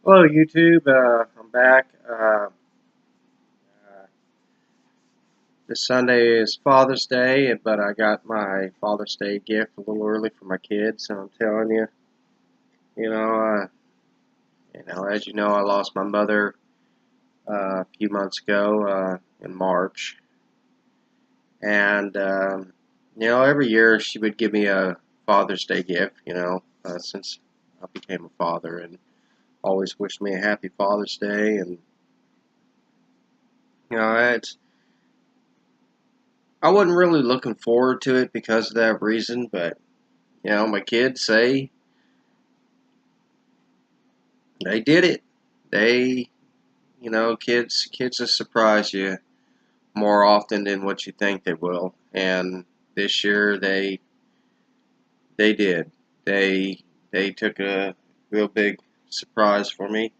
Hello, YouTube. I'm back. This Sunday is Father's Day, but I got my Father's Day gift a little early for my kids. And I'm telling you, you know, uh, as you know, I lost my mother a few months ago in March, and every year she would give me a Father's Day gift. Since I became a father, and always wished me a happy Father's Day, and it's I wasn't really looking forward to it because of that reason, but my kids say they did it. They, kids will surprise you more often than what you think they will. And this year they did. They they took a real big surprise for me.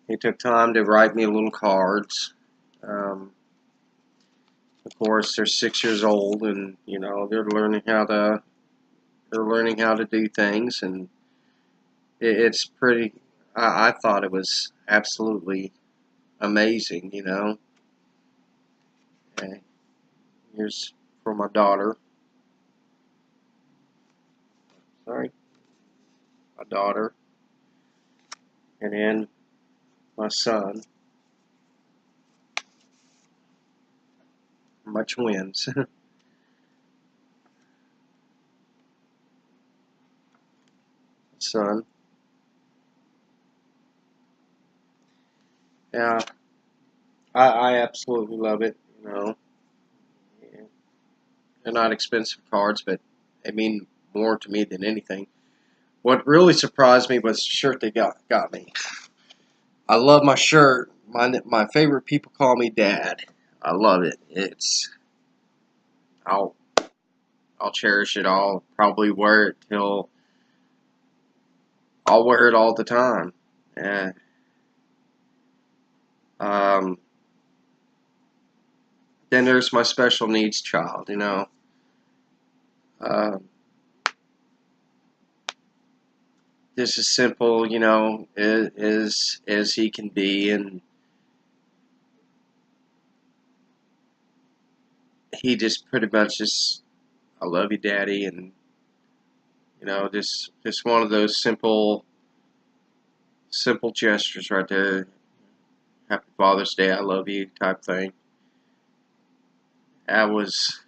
They took time to write me little cards. Um, of course, they're 6 years old, and they're learning how to do things, and it's pretty. I thought it was absolutely amazing. Okay, here's for my daughter. Sorry, my daughter, and then my son, my twins, son. Yeah, I absolutely love it. Yeah, they're not expensive cards, but they mean more to me than anything. What really surprised me was the shirt they got me. I love my shirt. My favorite people call me Dad. I love it. I'll I'll cherish it. I'll probably wear it till I'll wear it all the time. And um, then there's my special needs child. Uh, this is simple. As he can be, and he just pretty much just I love you, Daddy, and just one of those simple gestures right there. Happy Father's Day, I love you type thing. That was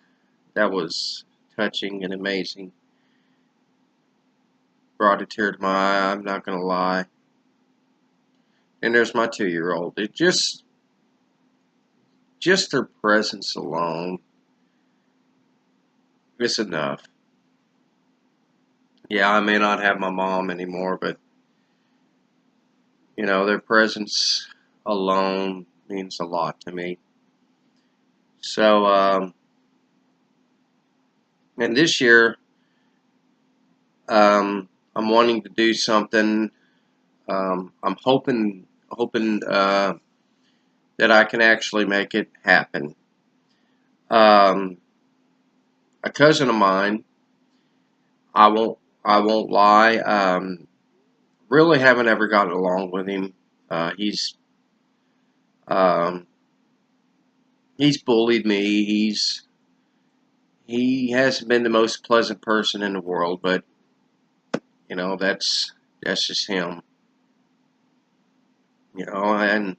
that was touching and amazing. Brought a tear to my eye. I'm not gonna lie. And there's my 2-year old. It just their presence alone is enough. Yeah, I may not have my mom anymore, but their presence alone means a lot to me. So, and this year, I'm wanting to do something. I'm hoping that I can actually make it happen. Um, a cousin of mine, I won't I won't lie. Really haven't ever gotten along with him. He's um, he's bullied me. He hasn't been the most pleasant person in the world, but that's just him. And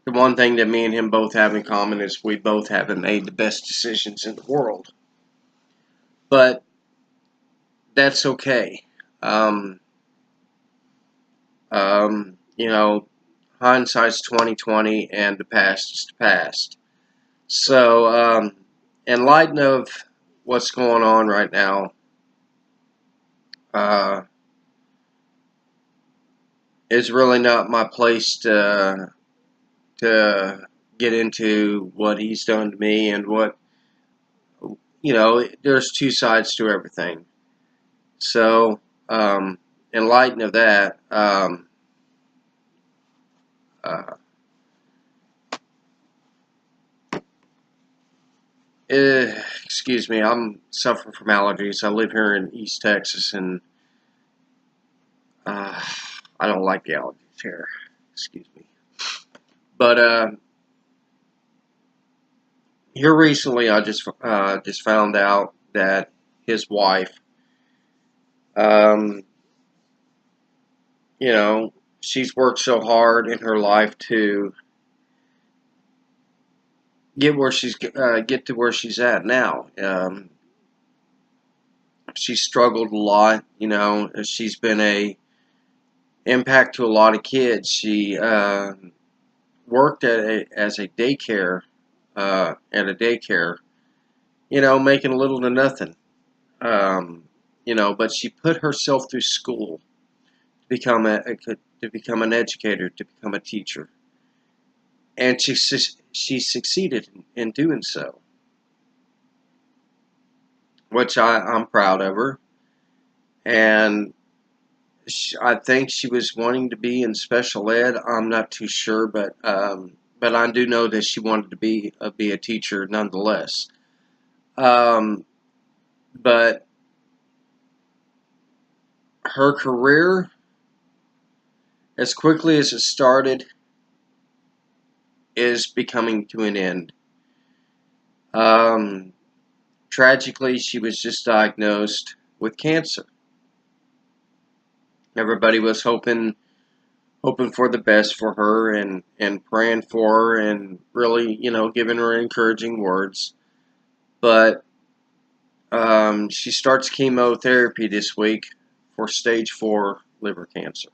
the one thing that me and him both have in common is we both haven't made the best decisions in the world. But that's okay. Um, um, you know, Hindsight's 2020, and the past is the past. So, in light of what's going on right now, uh, it's really not my place to get into what he's done to me and what There's two sides to everything. So, in light of that, uh, excuse me, I'm suffering from allergies. I live here in East Texas, and Uh, I don't like the allergies here. Excuse me. But here recently, I just found out that his wife, um, you know, she's worked so hard in her life to get to where she's at now. She's struggled a lot. She's been a impact to a lot of kids. She worked as a daycare at a daycare. Making little to nothing. Um, but she put herself through school to become an educator, to become a teacher, and she succeeded in doing so, which I'm proud of her. And I think she was wanting to be in special ed. I'm not too sure, but I do know that she wanted to be a teacher nonetheless. Um, but her career, as quickly as it started, is becoming to an end. Um, Tragically, she was just diagnosed with cancer. Everybody was hoping for the best for her, and praying for her, and really, giving her encouraging words. But she starts chemotherapy this week for stage 4 liver cancer.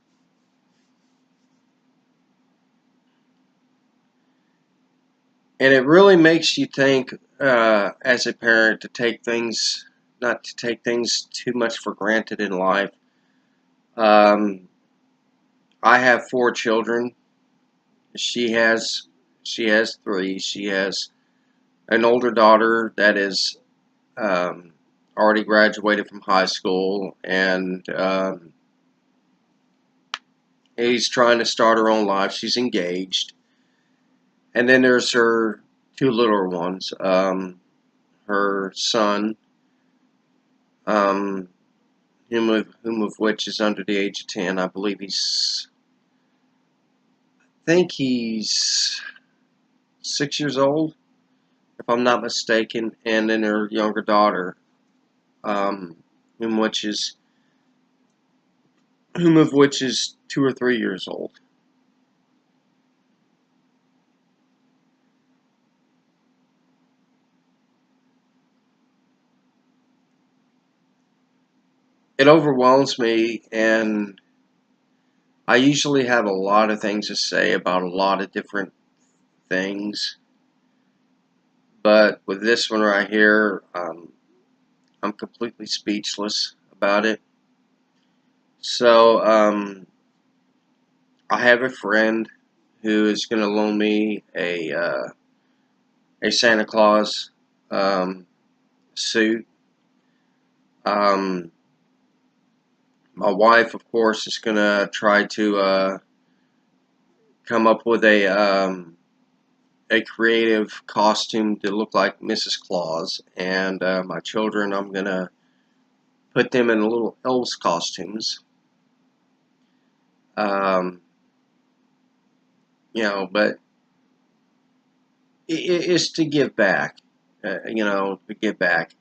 And it really makes you think, as a parent, not to take things too much for granted in life. Um, I have 4 children. She has she has 3. She has an older daughter that is um, already graduated from high school, and he's trying to start her own life. She's engaged. And then there's her 2 littler ones. Her son, um, whom of which is under the age of 10. I believe he's 6 years old, if I'm not mistaken. And then her younger daughter, um, whom which is whom of which is 2 or 3 years old. It overwhelms me, and I usually have a lot of things to say about a lot of different things, but with this one right here, I'm completely speechless about it. So, I have a friend who is going to loan me a Santa Claus suit. Um, my wife, of course, is going to try to come up with a creative costume to look like Mrs. Claus, and my children, I'm going to put them in little elves costumes. Um, but it's to give back. To give back.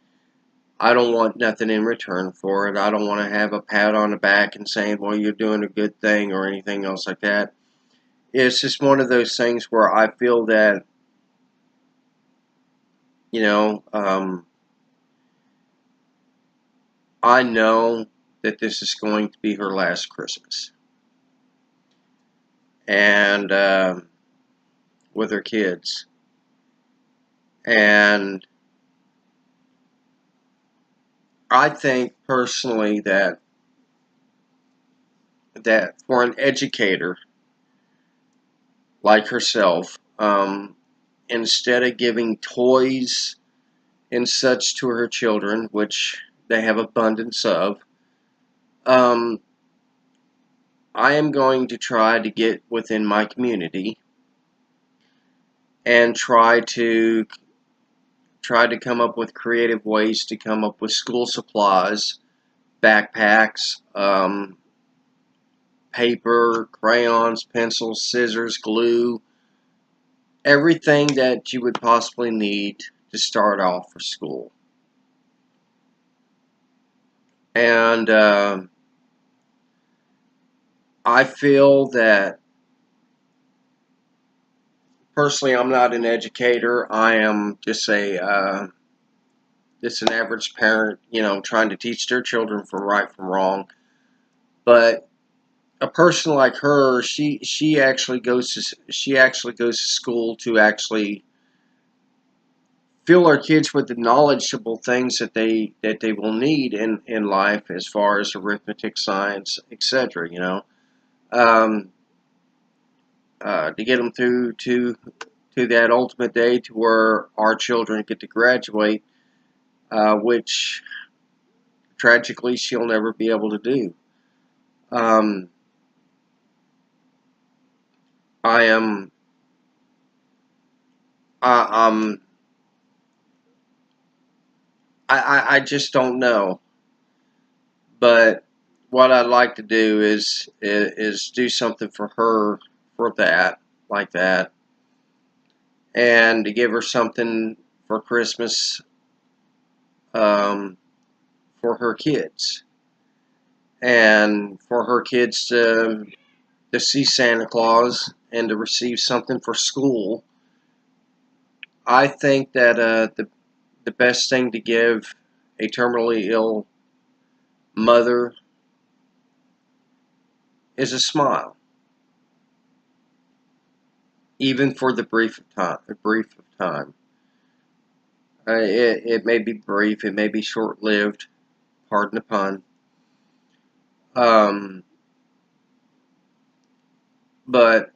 I don't want nothing in return for it. I don't want to have a pat on the back and saying, well, you're doing a good thing or anything else like that. It's just one of those things where I feel that, you know, um, I know that this is going to be her last Christmas. And with her kids. And I think personally that for an educator like herself, instead of giving toys and such to her children, which they have abundance of, um, I am going to try to get within my community and try to come up with creative ways to come up with school supplies, backpacks, paper, crayons, pencils, scissors, glue, everything that you would possibly need to start off for school. And I feel that, personally, I'm not an educator. I am just just an average parent, trying to teach their children from right from wrong. But a person like her, she actually goes to school to actually fill our kids with the knowledgeable things that they will need in life, as far as arithmetic, science, etc. Um, to get them through to that ultimate day, to where our children get to graduate, which tragically she'll never be able to do. Um, I am um I just don't know, but what I'd like to do is do something for her, for that, like that, and to give her something for Christmas, um, for her kids, and for her kids to see Santa Claus and to receive something for school. I think that the best thing to give a terminally ill mother is a smile, even for the brief of time. A brief of time. It may be brief. It may be short-lived. Pardon the pun. Um, but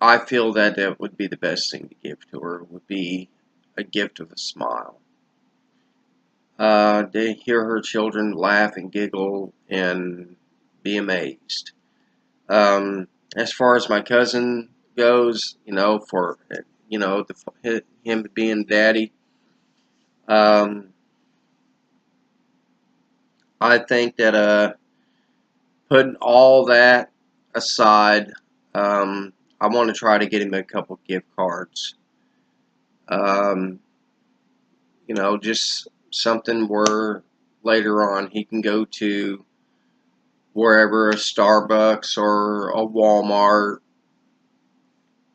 I feel that that would be the best thing to give to her. Would be a gift of a smile. To hear her children laugh and giggle and be amazed. As far as my cousin goes, for him being daddy, um, I think that putting all that aside, I want to try to get him a couple gift cards. Um, just something where later on he can go to wherever, a Starbucks or a Walmart,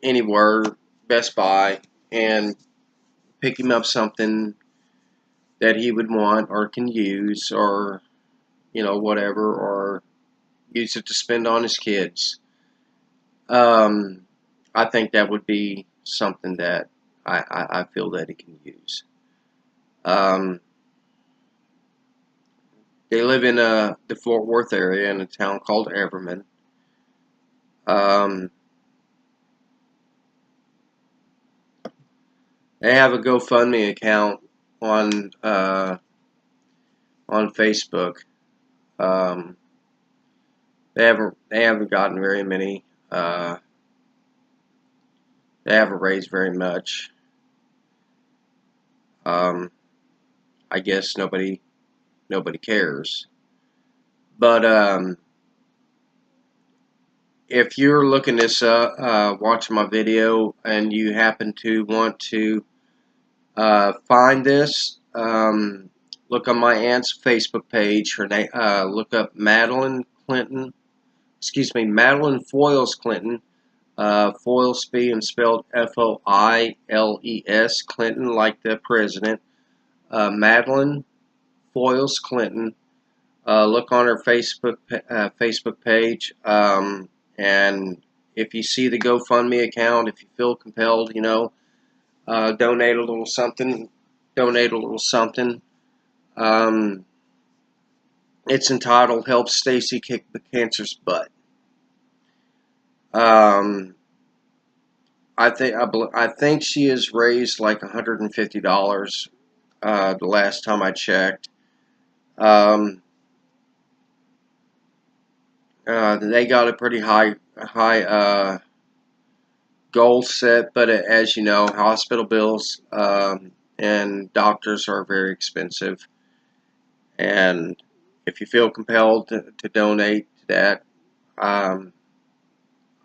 anywhere, Best Buy, and pick him up something that he would want or can use, or whatever, or use it to spend on his kids. Um, I think that would be something that I feel that he can use. Um, they live in the Fort Worth area, in a town called Everman. Um, they have a GoFundMe account on on Facebook. Um, they haven't gotten very many. They haven't raised very much. Um, I guess nobody cares. But if you're looking this up, watching my video, and you happen to want to find this, look on my aunt's Facebook page. Her name, look up Madeline Clinton. Excuse me, Madeline Foiles Clinton. Foiles being spelled Foiles, Clinton, like the president. Madeline Foiles Clinton. Look on her Facebook page, and if you see the GoFundMe account, if you feel compelled, donate a little something. Donate a little something. Um, it's entitled "Help Stacy Kick the Cancer's Butt." Um, I think she has raised like $150. The last time I checked. Um, they got a pretty high goal set, but as you know, hospital bills and doctors are very expensive. And if you feel compelled to donate to that, I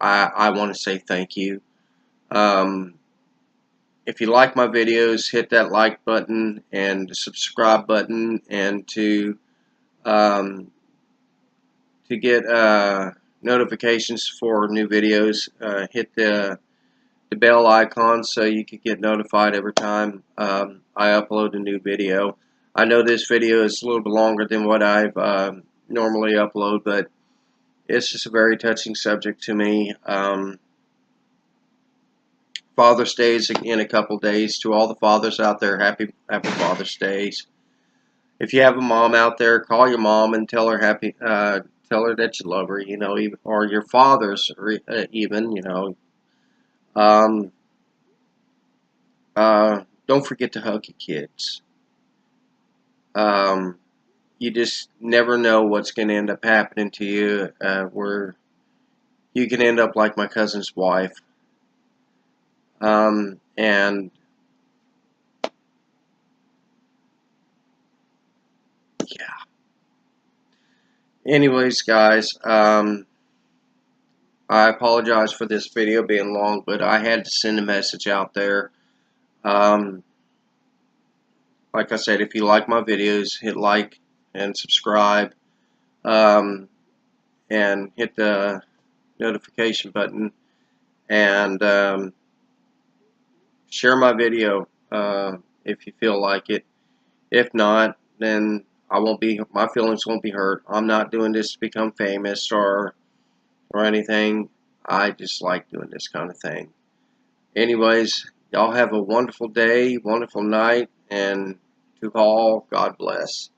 want to say thank you. Um, if you like my videos, hit that like button and the subscribe button, and um, to get notifications for new videos, hit the bell icon so you can get notified every time I upload a new video. I know this video is a little bit longer than what I've normally upload, but it's just a very touching subject to me. Father's Day is in a couple days. To all the fathers out there, happy Father's Days. If you have a mom out there, call your mom and tell her tell her that you love her. You know, even, or your fathers, even. You know, um, don't forget to hug your kids. Um, you just never know what's going to end up happening to you, where you can end up like my cousin's wife. And yeah. Anyways, guys, I apologize for this video being long, but I had to send a message out there. Um, like I said, if you like my videos, hit like and subscribe, um, and hit the notification button, and share my video if you feel like it. If not, then my feelings won't be hurt. I'm not doing this to become famous or anything. I just like doing this kind of thing. Anyways, y'all have a wonderful day, wonderful night, and to all, God bless.